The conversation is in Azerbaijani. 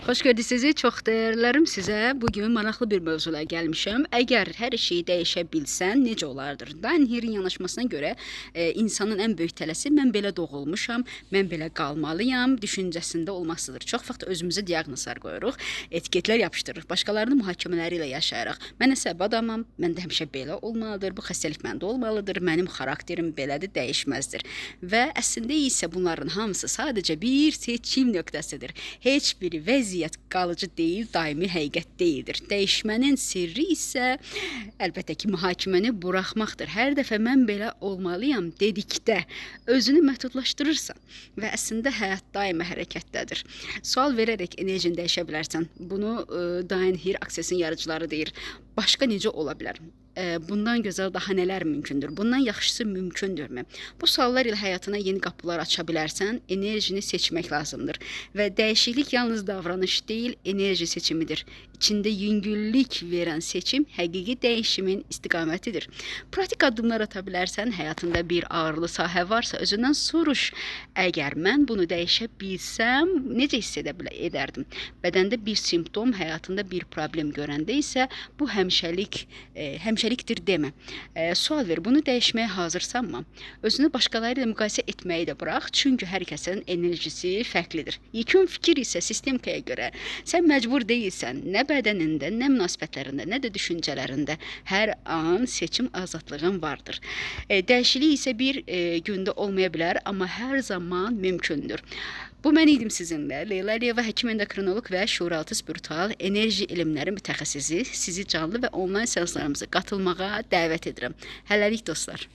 Xoş gördük sizi, çox dəyərlərim sizə. Bugün maraqlı bir mövzula gəlmişəm. Əgər hər şeyi dəyişə bilsən, necə olardır? Daniel'in yanaşmasına görə insanın ən böyük tələsi mən belə doğulmuşam, mən belə qalmalıyam düşüncəsində olmasıdır. Çox vaxt özümüzə diaqnozlar qoyuruq, etiketlər yapışdırırıq, başqalarının mühakimələri ilə yaşayırıq. Mən əsəb adamam, mən də həmişə belə olmalıdır, bu xəstəlik məndə olmalıdır, mənim xarakterim belədir, dəyişməzdir. Və əslində isə bunların hamısı sadəcə bir seçim nöqtəsidir. Heç bir vəziyyət qalıcı deyil, daimi həqiqət deyildir. Dəyişmənin sirri isə əlbəttə ki, mühakiməni buraxmaqdır. Hər dəfə mən belə olmalıyam dedikdə özünü məhdudlaşdırırsan və əslində həyat daima hərəkətdədir. Sual verərək enerjini dəyişə bilərsən. Bunu Daniel Access'in yaradıcıları deyir. Başqa necə ola bilər? Bundan gözəl daha nələr mümkündür? Bundan yaxşısı mümkündürmü? Bu suallar ilə həyatına yeni qapılar aça bilərsən, enerjini seçmək lazımdır. Və dəyişiklik yalnız davranış deyil, enerji seçimidir. İçində yüngüllük verən seçim həqiqi dəyişimin istiqamətidir. Pratik addımlar ata bilərsən, həyatında bir ağırlı sahə varsa özündən soruş. Əgər mən bunu dəyişə bilsəm, necə hiss edərdim? Bədəndə bir simptom, həyatında bir problem görəndə isə bu həmişəlikdir demə. Sual ver, bunu dəyişməyə hazırsanmı? Özünü başqaları ilə müqayisə etməyi də burax, çünki hər kəsin enerjisi fərqlidir. Yekun fikir isə sistemkaya görə sən məcbur deyilsən, nə bədənində, nə münasibətlərində, nə də düşüncələrində hər an seçim azadlığın vardır. Dəyişiklik isə bir gündə olmaya bilər, amma hər zaman mümkündür. Bu mən idim sizinlə. Leyla Əliyeva, həkim endokrinoloq və şuuraltı spiritual enerji elmləri mütəxəssisi. Sizi canlı və onlayn seanslarımıza qatılmağa dəvət edirəm. Hələlik dostlar.